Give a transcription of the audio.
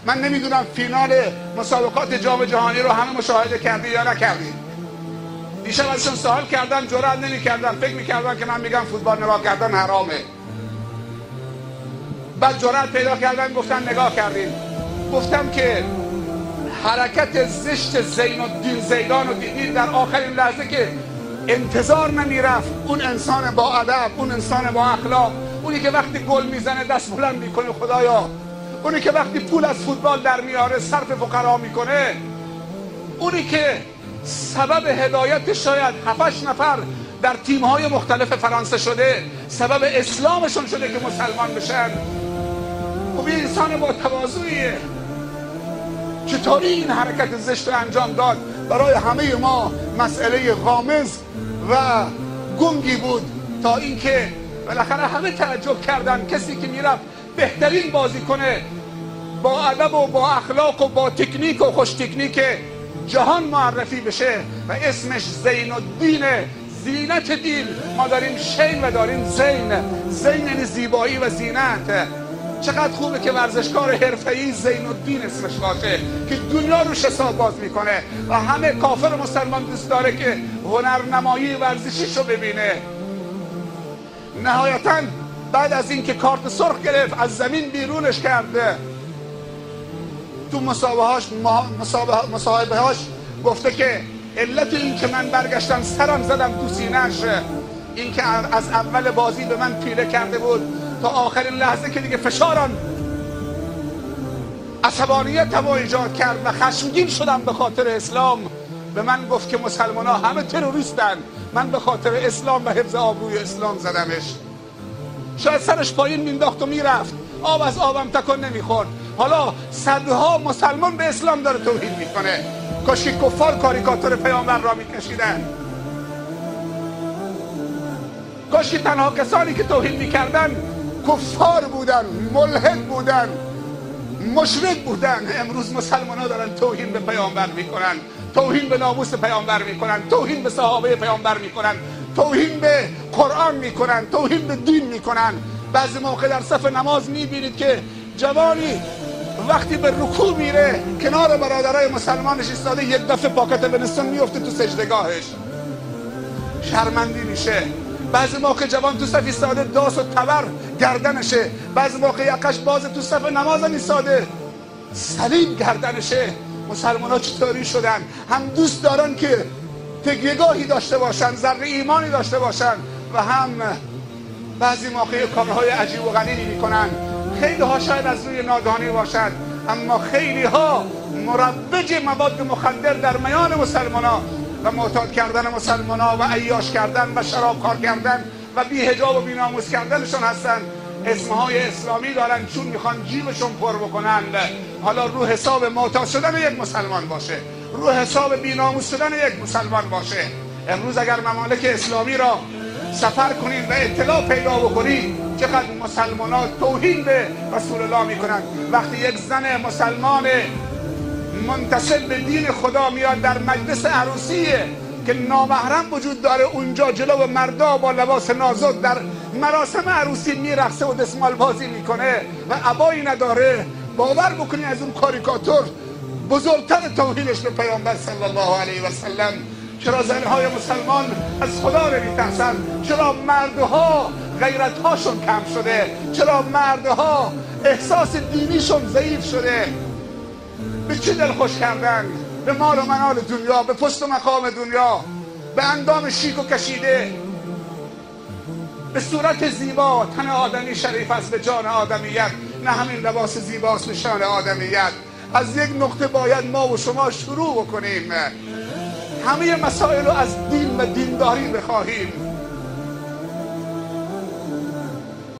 من نمیدونم فینال مسابقات جام جهانی رو همه مشاهده کردی یا نکردی. دیشب ازشون سوال کردم، جرئت نمی‌کردن، فکر می‌کردن که من میگم فوتبال نگاه کردن حرامه. بعد جرأت پیدا کردن گفتن نگاه کردیم. گفتم که حرکت زشت زین الدین زیدان رو دیدید در آخرین لحظه که انتظار نمیرفت اون انسان با ادب، اون انسان با اخلاق، اونی که وقتی گل میزنه دست بلند میکنه خدایا، اونی که وقتی پول از فوتبال در میاره صرف فقرا میکنه، اونی که سبب هدایت شاید 7-8 نفر در تیم‌های مختلف فرانسه شده، سبب اسلامشون شده که مسلمان بشن. خب این انسان با تواضعیه. چطوری این حرکت زشت رو انجام داد؟ برای همه ما مسئله غامض و گنگی بود تا اینکه بالاخره همه تعجب کردن کسی که میرفت بهترین بازی کنه با ادب و با اخلاق و با تکنیک و خوش تکنیک جهان معرفی بشه و اسمش زین الدین، زینت دین. ما داریم شین و داریم زین. زین یعنی زیبایی و زینت. چقدر خوبه که ورزشکار حرفه‌ای زین الدین اسمش باشه که دنیا روش حساب باز میکنه و همه کافر و مسلمان دوست داره که هنرنمایی ورزشیشو ببینه. نهایتاً بعد از اینکه کارت سرخ گرفت از زمین بیرونش کرده، تو مصاحبه هاش گفته که علت این که من برگشتم سرم زدم تو سینه‌اش، این که از اول بازی به من پیله کرده بود تا آخرین لحظه که دیگه فشارم عصبانیتم رو ایجاد کرد و خشمگین شدم به خاطر اسلام. به من گفت که مسلمان ها همه تروریستن، من به خاطر اسلام و حفظ آبروی اسلام زدمش. شاید سرش پایین مینداخت و میرفت، آب از آبم تکون نمیخورد. حالا صدها مسلمان به اسلام داره توهین میکنه. کاشکی کفار کاریکاتور پیامبر را میکشیدن، کاشکی تنها کسانی که توهین میکردن کفار بودن، ملحد بودن، مشرک بودن. امروز مسلمان ها دارن توهین به پیامبر میکنن، توهین به ناموس پیامبر میکنن، توهین به صحابه پیامبر میکنن، توهین به قرآن میکنن، توهین به دین میکنن. بعضی موقع در صف نماز میبینید که جوانی وقتی به رکوع میره کنار برادرای مسلمانش ایستاده، یک دفعه پاکت ونستون میفته تو سجدگاهش، شرمندی میشه. بعضی موقع جوان تو صف ایستاده داس و تبر گردنشه، بعضی موقع یقش باز تو صف نماز ایستاده صلیب گردنشه. مسلمان ها چطوری شدن؟ هم دوست دارن که تکیه‌گاهی داشته باشن، ذره ایمانی داشته باشن، و هم بعضی موقع کارهای عجیب و غریبی میکنن. خیلی ها شاید از روی نادانی باشد، اما خیلی ها مروج مواد مخدر در میان مسلمان ها و معتاد کردن مسلمان ها و عیاش کردن و شرابخوار کردن و بی حجاب و بی ناموس کردنشون هستن. اسمهای اسلامی دارن چون میخوان جیبشون پر بکنن. حالا رو حساب معتاد شدن یک مسلمان باشه، رو حساب بی ناموس شدن یک مسلمان باشه. امروز اگر ممالک اسلامی را سفر کنید و اطلاع پیدا بکنید چقدر مسلمان ها توهین به رسول الله میکنن. وقتی یک زن مسلمان منتسب به دین خدا میاد در مجلس عروسیه که نامحرم وجود داره اونجا، جلو مردا با لباس نازک در مراسم عروسی میرقصه و دستمال بازی میکنه و عبایی نداره، باور بکنید از اون کاریکاتور بزرگتر توهینش به پیامبر صلی الله علیه و سلم. چرا زنهای مسلمان از خدا نمیترسن؟ چرا مردها غیرتهاشون کم شده؟ چرا مردها احساس دینیشون ضعیف شده؟ به چی دلخوش کردن؟ به مال و منال دنیا، به پست و مقام دنیا، به اندام شیک و کشیده، به صورت زیبا. تن آدمی شریف است به جان آدمیت، نه همین لباس زیباست نشان آدمیت. از یک نقطه باید ما و شما شروع بکنیم، همه مسائل رو از دین و دینداری بخواهیم.